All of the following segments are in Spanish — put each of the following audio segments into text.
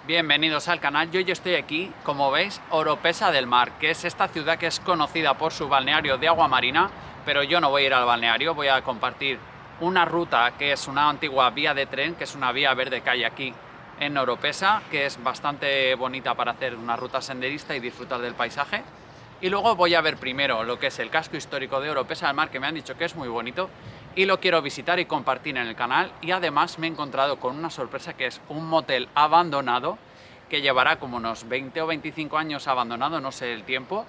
Bienvenidos al canal. Yo hoy estoy aquí, como veis, Oropesa del Mar, que es esta ciudad que es conocida por su balneario de agua marina, pero yo no voy a ir al balneario, voy a compartir una ruta que es una antigua vía de tren, que es una vía verde que hay aquí en Oropesa, que es bastante bonita para hacer una ruta senderista y disfrutar del paisaje. Y luego voy a ver primero lo que es el casco histórico de Oropesa del Mar, que me han dicho que es muy bonito y lo quiero visitar y compartir en el canal. Y además me he encontrado con una sorpresa, que es un motel abandonado que llevará como unos 20 o 25 años abandonado, no sé el tiempo,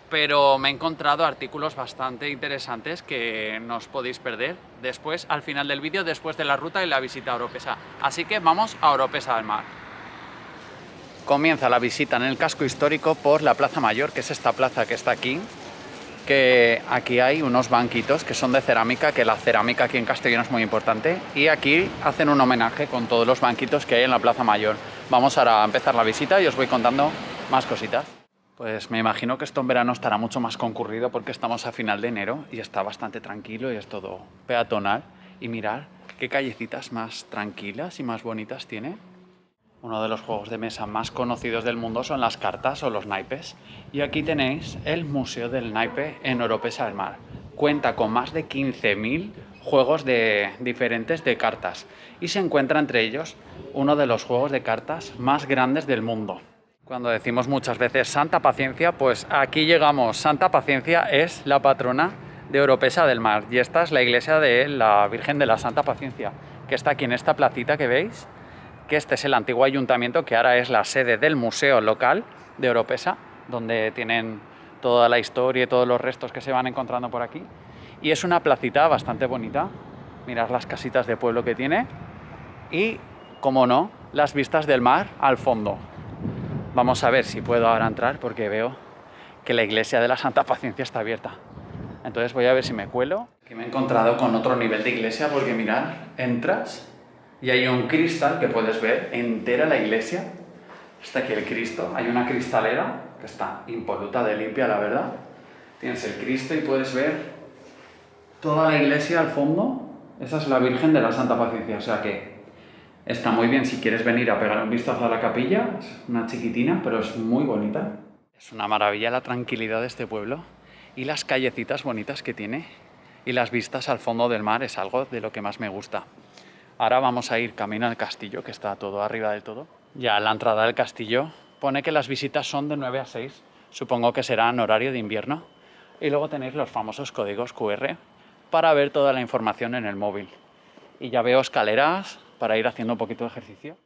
pero me he encontrado artículos bastante interesantes que no os podéis perder después, al final del vídeo, después de la ruta y la visita a Oropesa. Así que vamos a Oropesa del Mar. Comienza la visita en el casco histórico por la Plaza Mayor, que es esta plaza que está aquí, que aquí hay unos banquitos que son de cerámica, que la cerámica aquí en Castellón es muy importante, y aquí hacen un homenaje con todos los banquitos que hay en la Plaza Mayor. Vamos ahora a empezar la visita y os voy contando más cositas. Pues me imagino que esto en verano estará mucho más concurrido porque estamos a final de enero y está bastante tranquilo y es todo peatonal. Y mirad qué callecitas más tranquilas y más bonitas tiene. Uno de los juegos de mesa más conocidos del mundo son las cartas o los naipes. Y aquí tenéis el Museo del Naipe en Oropesa del Mar. Cuenta con más de 15.000 juegos diferentes de cartas. Y se encuentra entre ellos uno de los juegos de cartas más grandes del mundo. Cuando decimos muchas veces Santa Paciencia, pues aquí llegamos. Santa Paciencia es la patrona de Oropesa del Mar. Y esta es la iglesia de la Virgen de la Santa Paciencia, que está aquí en esta placita que veis, que este es el antiguo ayuntamiento, que ahora es la sede del museo local de Oropesa, donde tienen toda la historia y todos los restos que se van encontrando por aquí. Y es una placita bastante bonita. Mirad las casitas de pueblo que tiene y, como no, las vistas del mar al fondo. Vamos a ver si puedo ahora entrar porque veo que la iglesia de la Santa Paciencia está abierta. Entonces voy a ver si me cuelo. Aquí me he encontrado con otro nivel de iglesia porque mirad, entras y hay un cristal que puedes ver entera la iglesia. Está aquí el Cristo, hay una cristalera que está impoluta de limpia, la verdad. Tienes el Cristo y puedes ver toda la iglesia al fondo. Esa es la Virgen de la Santa Paciencia, o sea que está muy bien si quieres venir a pegar un vistazo a la capilla. Es una chiquitina, pero es muy bonita. Es una maravilla la tranquilidad de este pueblo y las callecitas bonitas que tiene. Y las vistas al fondo del mar es algo de lo que más me gusta. Ahora vamos a ir camino al castillo, que está todo arriba del todo. Ya a la entrada del castillo pone que las visitas son de 9 a 6. Supongo que será en horario de invierno. Y luego tenéis los famosos códigos QR para ver toda la información en el móvil. Y ya veo escaleras para ir haciendo un poquito de ejercicio.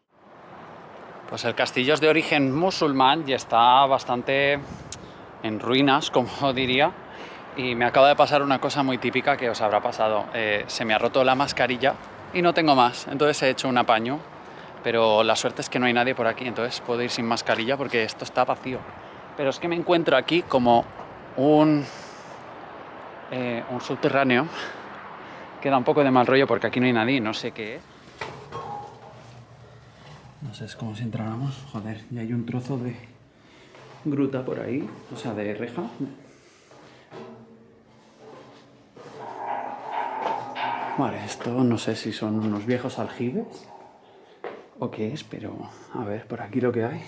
Pues el castillo es de origen musulmán y está bastante en ruinas, como diría. Y me acaba de pasar una cosa muy típica que os habrá pasado. Se me ha roto la mascarilla y no tengo más, entonces he hecho un apaño, pero la suerte es que no hay nadie por aquí, entonces puedo ir sin mascarilla porque esto está vacío. Pero es que me encuentro aquí como un subterráneo que da un poco de mal rollo porque aquí no hay nadie, no sé qué es. No sé, es como si entráramos, joder, y hay un trozo de gruta por ahí, o sea, de reja. Vale, esto no sé si son unos viejos aljibes o qué es, pero a ver, por aquí lo que hay.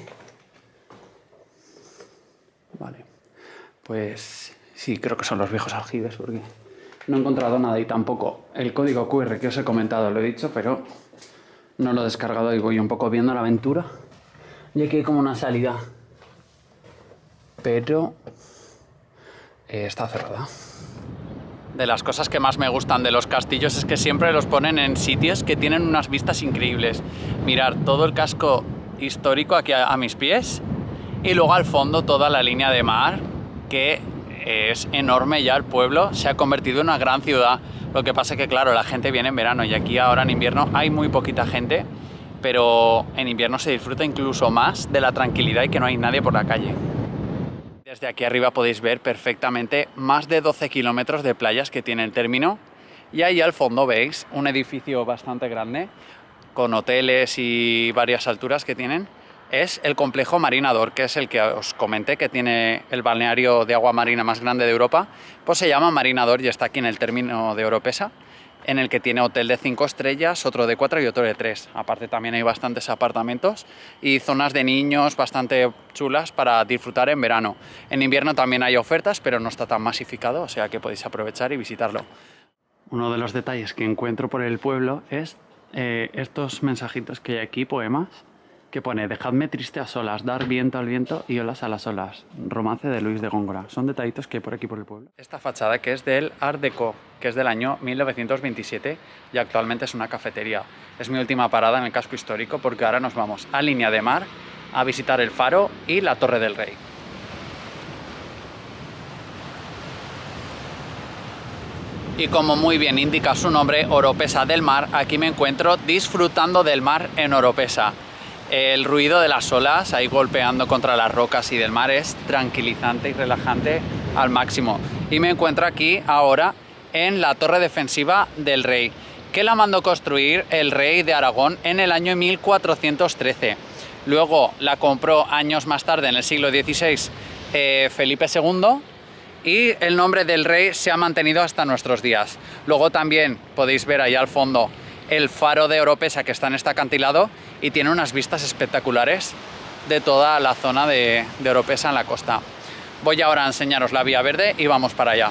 Vale, pues sí, creo que son los viejos aljibes porque no he encontrado nada y tampoco el código QR que os he comentado, lo he dicho, pero no lo he descargado y voy un poco viendo la aventura. Y aquí hay como una salida, pero está cerrada. De las cosas que más me gustan de los castillos es que siempre los ponen en sitios que tienen unas vistas increíbles. Mirar todo el casco histórico aquí a mis pies y luego al fondo toda la línea de mar, que es enorme ya. El pueblo se ha convertido en una gran ciudad. Lo que pasa es que, claro, la gente viene en verano y aquí ahora en invierno hay muy poquita gente, pero en invierno se disfruta incluso más de la tranquilidad y que no hay nadie por la calle. Desde aquí arriba podéis ver perfectamente más de 12 kilómetros de playas que tiene el término y ahí al fondo veis un edificio bastante grande con hoteles y varias alturas que tienen. Es el complejo Marinador, que es el que os comenté que tiene el balneario de agua marina más grande de Europa. Pues se llama Marinador y está aquí en el término de Oropesa. en el que tiene hotel de 5 estrellas, otro de 4 y otro de 3. Aparte también hay bastantes apartamentos y zonas de niños bastante chulas para disfrutar en verano. En invierno también hay ofertas, pero no está tan masificado, o sea que podéis aprovechar y visitarlo. Uno de los detalles que encuentro por el pueblo es estos mensajitos que hay aquí, poemas, que pone: dejadme triste a solas, dar viento al viento y olas a las olas. Romance de Luis de Góngora. Son detallitos que hay por aquí por el pueblo. Esta fachada, que es del Art Deco, que es del año 1927 y actualmente es una cafetería. Es mi última parada en el casco histórico porque ahora nos vamos a Línea de Mar a visitar el Faro y la Torre del Rey. Y como muy bien indica su nombre, Oropesa del Mar, aquí me encuentro disfrutando del mar en Oropesa. El ruido de las olas ahí golpeando contra las rocas y del mar es tranquilizante y relajante al máximo. Y me encuentro aquí ahora en la torre defensiva del rey, que la mandó construir el rey de Aragón en el año 1413. Luego la compró años más tarde, en el siglo XVI, Felipe II, y el nombre del rey se ha mantenido hasta nuestros días. Luego también podéis ver ahí al fondo el faro de Oropesa, que está en este acantilado y tiene unas vistas espectaculares de toda la zona de Oropesa en la costa. Voy ahora a enseñaros la vía verde y vamos para allá.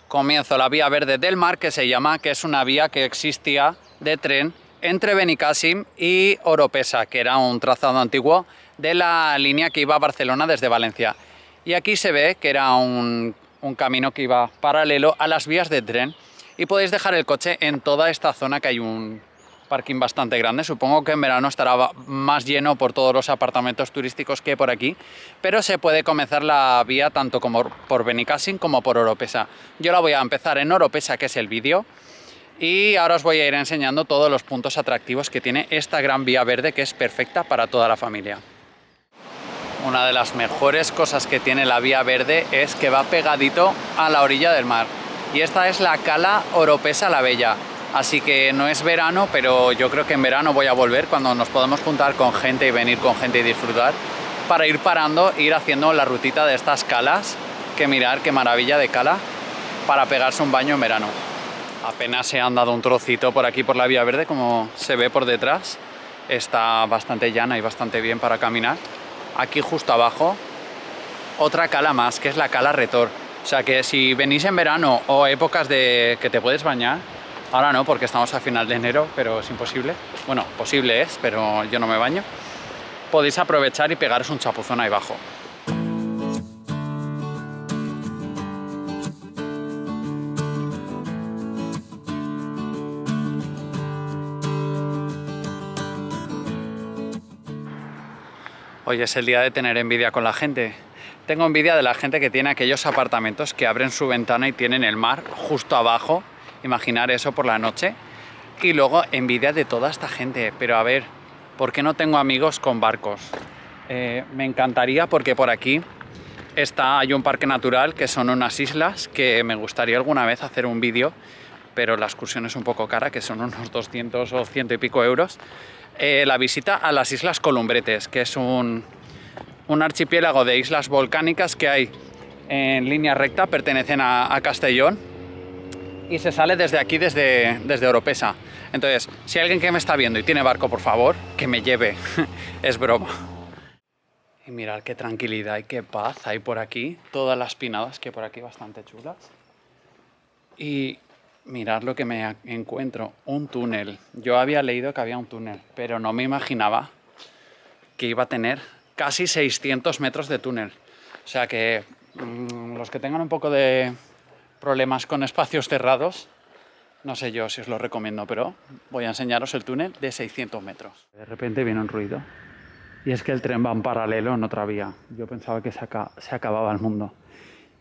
Comienzo la vía verde del mar, que se llama, que es una vía que existía de tren entre Benicàssim y Oropesa, que era un trazado antiguo de la línea que iba a Barcelona desde Valencia. Y aquí se ve que era un camino que iba paralelo a las vías de tren. Y podéis dejar el coche en toda esta zona, que hay un parking bastante grande. Supongo que en verano estará más lleno por todos los apartamentos turísticos que hay por aquí, pero se puede comenzar la vía tanto como por Benicàssim como por Oropesa. Yo la voy a empezar en Oropesa, que es el vídeo, y ahora os voy a ir enseñando todos los puntos atractivos que tiene esta gran vía verde, que es perfecta para toda la familia. Una de las mejores cosas que tiene la vía verde es que va pegadito a la orilla del mar. Y esta es la cala Oropesa la Bella. Así que no es verano, pero yo creo que en verano voy a volver, cuando nos podemos juntar con gente y venir con gente y disfrutar, para ir parando e ir haciendo la rutita de estas calas, que mirar qué maravilla de cala, para pegarse un baño en verano. Apenas se han dado un trocito por aquí por la vía verde, como se ve por detrás. Está bastante llana y bastante bien para caminar. Aquí justo abajo, otra cala más, que es la cala Retor. O sea que si venís en verano o épocas de que te puedes bañar, ahora no porque estamos a final de enero, pero es imposible. Bueno, posible es, pero yo no me baño. Podéis aprovechar y pegaros un chapuzón ahí abajo. Hoy es el día de tener envidia con la gente. Tengo envidia de la gente que tiene aquellos apartamentos que abren su ventana y tienen el mar justo abajo. Imaginar eso por la noche. Y luego envidia de toda esta gente. Pero a ver, ¿por qué no tengo amigos con barcos? Me encantaría, porque por aquí hay un parque natural, que son unas islas, que me gustaría alguna vez hacer un vídeo, pero la excursión es un poco cara, que son unos 200 o 100 y pico euros. La visita a las Islas Columbretes, que es un archipiélago de islas volcánicas que hay en línea recta, pertenecen a Castellón, y se sale desde aquí, desde Oropesa. Entonces, si hay alguien que me está viendo y tiene barco, por favor, que me lleve. Es broma. Y mirad qué tranquilidad y qué paz hay por aquí. Todas las pinadas que hay por aquí, bastante chulas. Y mirad lo que me encuentro, un túnel. Yo había leído que había un túnel, pero no me imaginaba que iba a tener casi 600 metros de túnel. O sea que los que tengan un poco de problemas con espacios cerrados, no sé yo si os lo recomiendo, pero voy a enseñaros el túnel de 600 metros. De repente viene un ruido, y es que el tren va en paralelo en otra vía. Yo pensaba que se acababa el mundo.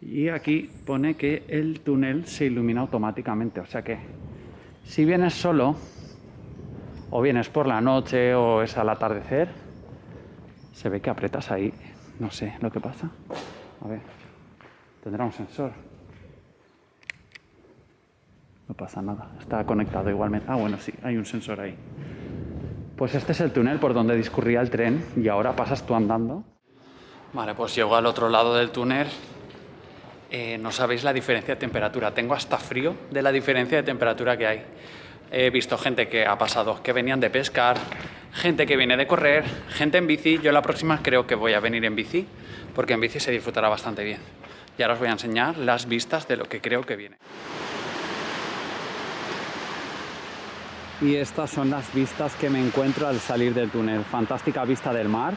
Y aquí pone que el túnel se ilumina automáticamente, o sea que si vienes solo, o vienes por la noche, o es al atardecer, se ve que apretas ahí, no sé lo que pasa. A ver, tendrá un sensor. No pasa nada, está conectado igualmente. Ah, bueno, sí, hay un sensor ahí. Pues este es el túnel por donde discurría el tren, y ahora pasas tú andando. Vale, pues llego al otro lado del túnel No sabéis la diferencia de temperatura. Tengo hasta frío de la diferencia de temperatura que hay. He visto gente que ha pasado, que venían de pescar, gente que viene de correr, gente en bici. Yo la próxima creo que voy a venir en bici, porque en bici se disfrutará bastante bien. Y ahora os voy a enseñar las vistas de lo que creo que viene. Y estas son las vistas que me encuentro al salir del túnel. Fantástica vista del mar,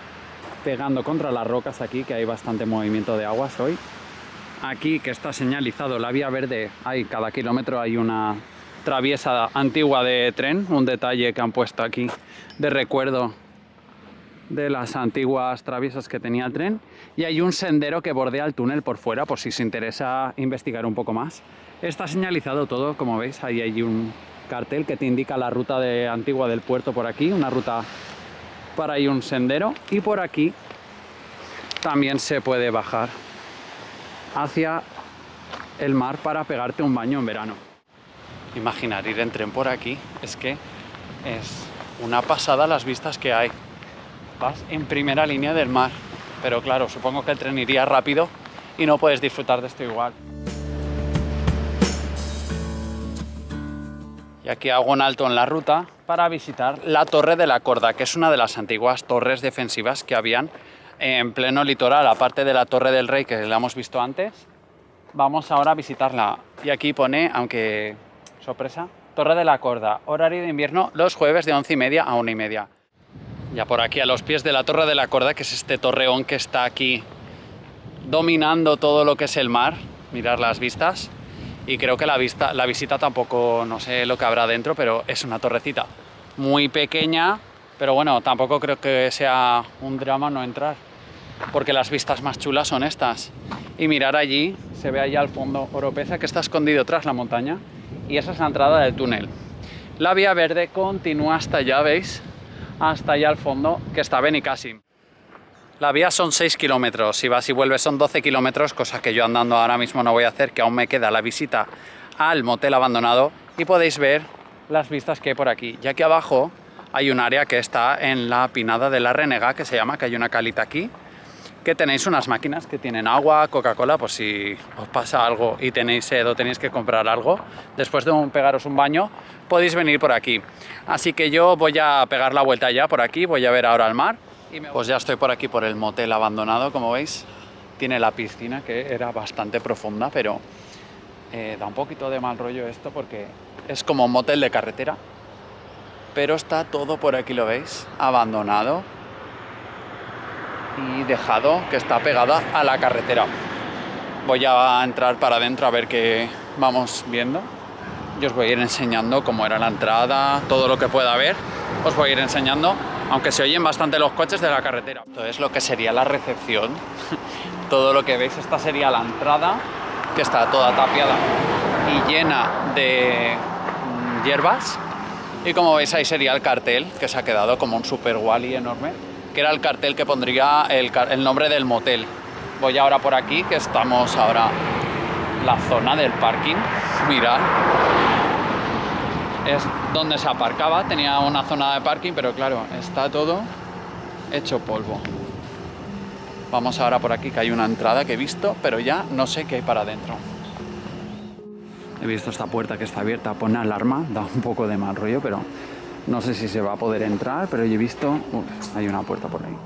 pegando contra las rocas aquí, que hay bastante movimiento de aguas hoy. Aquí, que está señalizado la vía verde, cada kilómetro hay una traviesa antigua de tren, un detalle que han puesto aquí de recuerdo de las antiguas traviesas que tenía el tren. Y hay un sendero que bordea el túnel por fuera, por si os interesa investigar un poco más. Está señalizado todo, como veis, ahí hay un cartel que te indica la ruta antigua del puerto por aquí, una ruta para ahí, un sendero, y por aquí también se puede bajar hacia el mar para pegarte un baño en verano. Imaginar ir en tren por aquí, es que es una pasada las vistas que hay. Vas en primera línea del mar, pero claro, supongo que el tren iría rápido y no puedes disfrutar de esto igual. Y aquí hago un alto en la ruta para visitar la Torre de la Corda, que es una de las antiguas torres defensivas que habían en pleno litoral, aparte de la Torre del Rey que la hemos visto antes. Vamos ahora a visitarla. Y aquí pone, aunque sorpresa, Torre de la Corda, horario de invierno los jueves de 11:30 a 1:30. Ya por aquí a los pies de la Torre de la Corda, que es este torreón que está aquí dominando todo lo que es el mar. Mirad las vistas. Y creo que la visita tampoco, no sé lo que habrá dentro, pero es una torrecita muy pequeña. Pero bueno, tampoco creo que sea un drama no entrar, porque las vistas más chulas son estas. Y mirar allí, se ve allá al fondo Oropesa, que está escondido tras la montaña, y esa es la entrada del túnel. La vía verde continúa hasta allá, ¿veis? Hasta allá al fondo, que está Benicàssim. La vía son 6 kilómetros, si vas y vuelves son 12 kilómetros, cosa que yo andando ahora mismo no voy a hacer, que aún me queda la visita al motel abandonado, y podéis ver las vistas que hay por aquí. Y aquí abajo hay un área que está en la Pinada de la Renega, que se llama, que hay una calita aquí, que tenéis unas máquinas que tienen agua, Coca-Cola, pues si os pasa algo y tenéis sed o tenéis que comprar algo, después de pegaros un baño, podéis venir por aquí. Así que yo voy a pegar la vuelta ya por aquí, voy a ver ahora el mar. Pues ya estoy por aquí, por el motel abandonado, como veis. Tiene la piscina, que era bastante profunda, pero da un poquito de mal rollo esto, porque es como un motel de carretera. Pero está todo por aquí, ¿lo veis? Abandonado y dejado, que está pegada a la carretera. Voy a entrar para adentro a ver qué vamos viendo. Yo os voy a ir enseñando cómo era la entrada, todo lo que pueda ver. Os voy a ir enseñando, aunque se oyen bastante los coches de la carretera. Esto es lo que sería la recepción. Todo lo que veis, esta sería la entrada, que está toda tapiada y llena de hierbas. Y como veis, ahí sería el cartel, que se ha quedado como un super wally enorme, que era el cartel que pondría el nombre del motel. Voy ahora por aquí, que estamos ahora en la zona del parking. Mirad, es donde se aparcaba, tenía una zona de parking, pero claro, está todo hecho polvo. Vamos ahora por aquí, que hay una entrada que he visto, pero ya no sé qué hay para adentro. He visto esta puerta que está abierta, pone alarma, da un poco de mal rollo, pero no sé si se va a poder entrar, pero yo he visto... hay una puerta por ahí.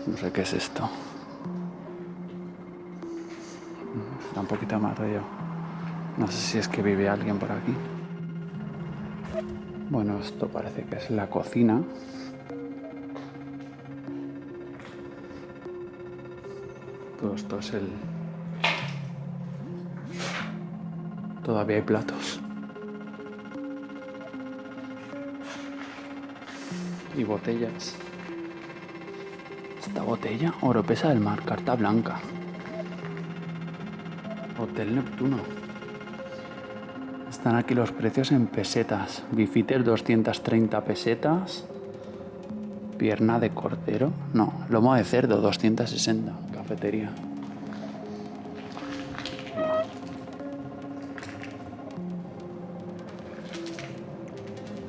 No sé qué es esto. Da un poquito de mal rollo. No sé si es que vive alguien por aquí. Bueno, esto parece que es la cocina. Todo esto es el... Todavía hay platos. Y botellas. Esta botella, Oropesa del Mar, carta blanca. Hotel Neptuno. Están aquí los precios en pesetas. Bifites 230 pesetas. Pierna de cordero. No, lomo de cerdo 260. Cafetería.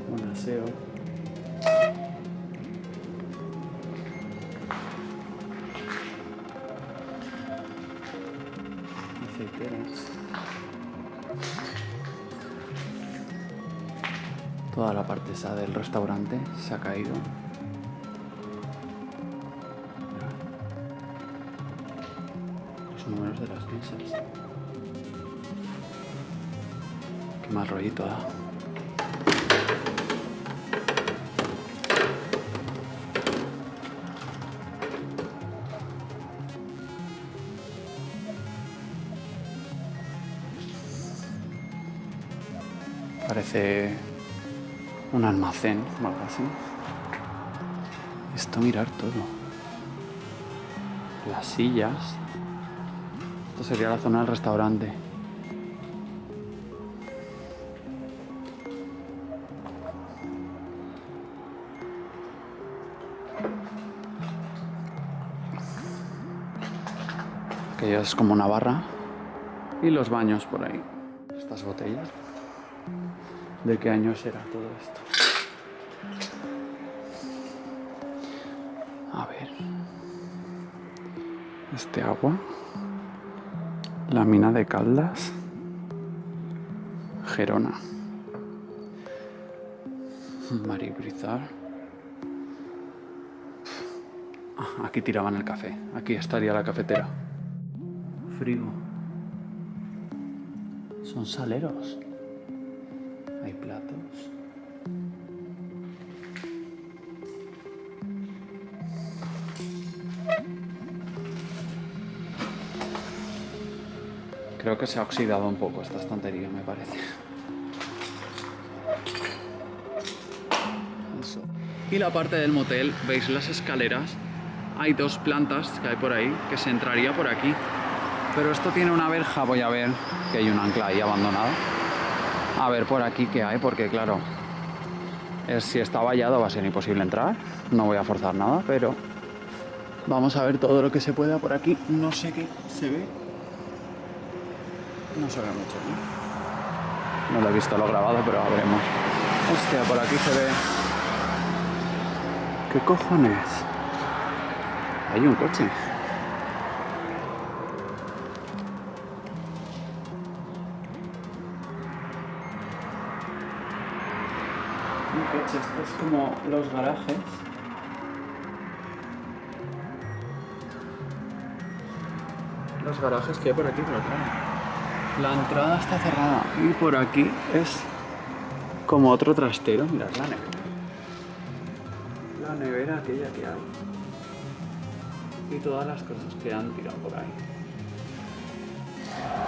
Un aseo. aceiteras. Toda la parte esa del restaurante se ha caído. Los números de las mesas. Qué mal rollito da. Parece un almacén o algo así. Esto, mirar todo. Las sillas. Esto sería la zona del restaurante. Aquello es como una barra. Y los baños por ahí. Estas botellas. ¿De qué año será todo esto? A ver. Este agua. La mina de Caldas. Gerona. Maribrizar. Aquí tiraban el café. Aquí estaría la cafetera. Frigo. Son saleros. Hay platos. Creo que se ha oxidado un poco esta estantería, me parece. Eso. Y la parte del motel, veis las escaleras. Hay dos plantas que hay por ahí, que se entraría por aquí. Pero esto tiene una verja, voy a ver que hay un ancla ahí abandonado. A ver por aquí qué hay, porque claro, si está vallado va a ser imposible entrar. No voy a forzar nada, pero vamos a ver todo lo que se pueda por aquí. No sé qué se ve. No se ve mucho, ¿no? No lo he visto lo grabado, pero veremos. Hostia, por aquí se ve... ¿Qué cojones? Hay un coche. Un coche, esto es como los garajes. Los garajes que hay por aquí, pero claro. La entrada está cerrada y por aquí es como otro trastero. Mirad la nevera. La nevera aquella que hay. Y todas las cosas que han tirado por ahí.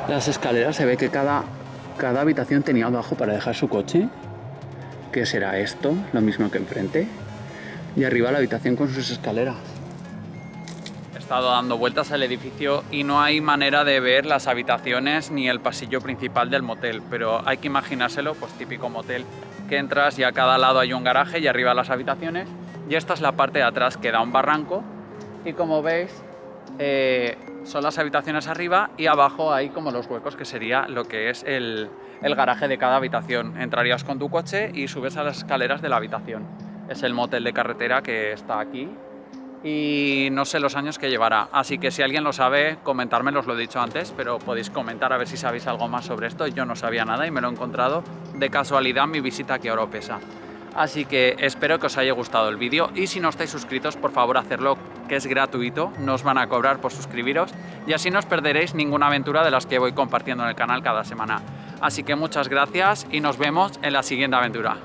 Las escaleras, se ve que cada habitación tenía abajo para dejar su coche. ¿Qué será esto? Lo mismo que enfrente. Y arriba la habitación con sus escaleras. He estado dando vueltas al edificio y no hay manera de ver las habitaciones ni el pasillo principal del motel, pero hay que imaginárselo, pues típico motel, que entras y a cada lado hay un garaje y arriba las habitaciones, y esta es la parte de atrás que da un barranco, y como veis son las habitaciones arriba y abajo hay como los huecos, que sería lo que es el garaje de cada habitación. Entrarías con tu coche y subes a las escaleras de la habitación. Es el motel de carretera que está aquí. Y no sé los años que llevará, así que si alguien lo sabe, comentármelo, os lo he dicho antes, pero podéis comentar a ver si sabéis algo más sobre esto. Yo no sabía nada y me lo he encontrado de casualidad en mi visita aquí a Oropesa. Así que espero que os haya gustado el vídeo y si no estáis suscritos, por favor hacerlo, que es gratuito, no os van a cobrar por suscribiros y así no os perderéis ninguna aventura de las que voy compartiendo en el canal cada semana. Así que muchas gracias y nos vemos en la siguiente aventura.